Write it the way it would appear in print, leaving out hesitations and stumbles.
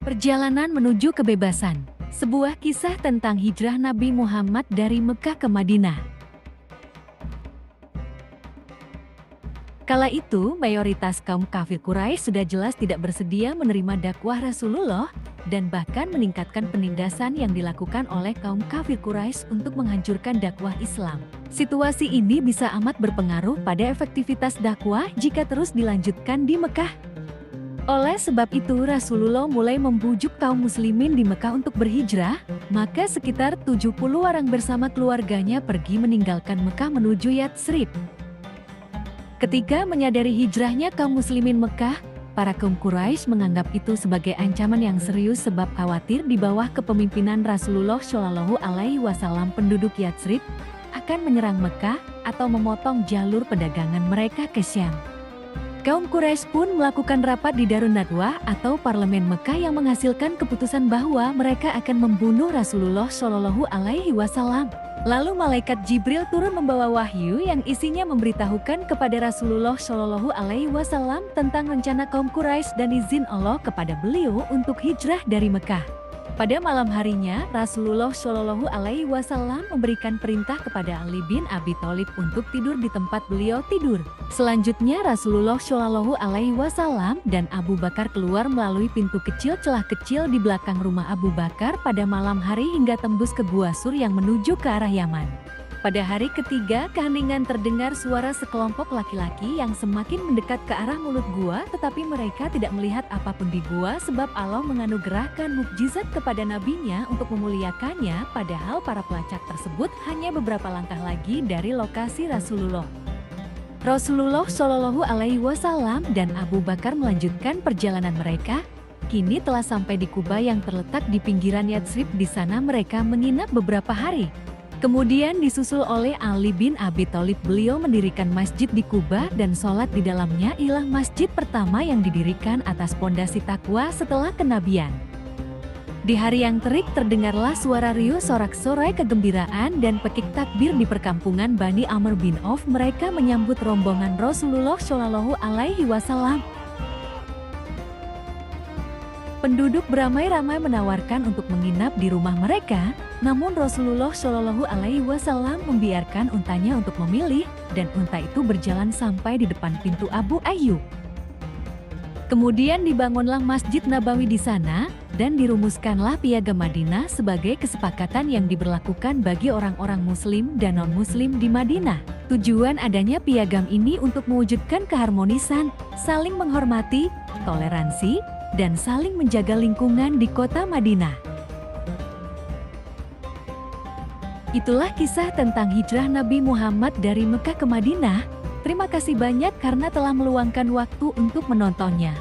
Perjalanan menuju kebebasan, sebuah kisah tentang hijrah Nabi Muhammad dari Mekah ke Madinah. Kala itu, mayoritas kaum kafir Quraisy sudah jelas tidak bersedia menerima dakwah Rasulullah dan bahkan meningkatkan penindasan yang dilakukan oleh kaum kafir Quraisy untuk menghancurkan dakwah Islam. Situasi ini bisa amat berpengaruh pada efektivitas dakwah jika terus dilanjutkan di Mekah. Oleh sebab itu Rasulullah mulai membujuk kaum muslimin di Mekah untuk berhijrah, maka sekitar 70 orang bersama keluarganya pergi meninggalkan Mekah menuju Yatsrib. Ketika menyadari hijrahnya kaum muslimin Mekah, para kaum Quraisy menganggap itu sebagai ancaman yang serius sebab khawatir di bawah kepemimpinan Rasulullah Shallallahu Alaihi Wasallam penduduk Yatsrib akan menyerang Mekah atau memotong jalur perdagangan mereka ke Syam. Kaum Quraisy pun melakukan rapat di Darun Nadwah atau parlemen Mekah yang menghasilkan keputusan bahwa mereka akan membunuh Rasulullah Shallallahu Alaihi Wasallam. Lalu malaikat Jibril turun membawa wahyu yang isinya memberitahukan kepada Rasulullah Shallallahu Alaihi Wasallam tentang rencana kaum Quraisy dan izin Allah kepada beliau untuk hijrah dari Mekah. Pada malam harinya, Rasulullah Shallallahu Alaihi Wasallam memberikan perintah kepada Ali bin Abi Thalib untuk tidur di tempat beliau tidur. Selanjutnya Rasulullah Shallallahu Alaihi Wasallam dan Abu Bakar keluar melalui pintu kecil celah kecil di belakang rumah Abu Bakar pada malam hari hingga tembus ke Gua Sur yang menuju ke arah Yaman. Pada hari ketiga, keheningan terdengar suara sekelompok laki-laki yang semakin mendekat ke arah mulut gua, tetapi mereka tidak melihat apapun di gua sebab Allah menganugerahkan mukjizat kepada nabinya untuk memuliakannya, padahal para pelacak tersebut hanya beberapa langkah lagi dari lokasi Rasulullah. Rasulullah Shallallahu Alaihi Wasallam dan Abu Bakar melanjutkan perjalanan mereka. Kini telah sampai di Kuba yang terletak di pinggiran Yatsrib. Di sana mereka menginap beberapa hari. Kemudian disusul oleh Ali bin Abi Thalib, beliau mendirikan masjid di Kuba dan sholat di dalamnya. Ialah masjid pertama yang didirikan atas pondasi takwa setelah kenabian. Di hari yang terik terdengarlah suara riuh sorak-sorai kegembiraan dan pekik takbir di perkampungan Bani Amr bin Auf. Mereka menyambut rombongan Rasulullah Shallallahu Alaihi Wasallam. Penduduk beramai-ramai menawarkan untuk menginap di rumah mereka, namun Rasulullah Shallallahu Alaihi Wasallam membiarkan untanya untuk memilih, dan unta itu berjalan sampai di depan pintu Abu Ayyub. Kemudian dibangunlah Masjid Nabawi di sana, dan dirumuskanlah piagam Madinah sebagai kesepakatan yang diberlakukan bagi orang-orang Muslim dan non-Muslim di Madinah. Tujuan adanya piagam ini untuk mewujudkan keharmonisan, saling menghormati, toleransi, dan saling menjaga lingkungan di kota Madinah. Itulah kisah tentang hijrah Nabi Muhammad dari Mekah ke Madinah. Terima kasih banyak karena telah meluangkan waktu untuk menontonnya.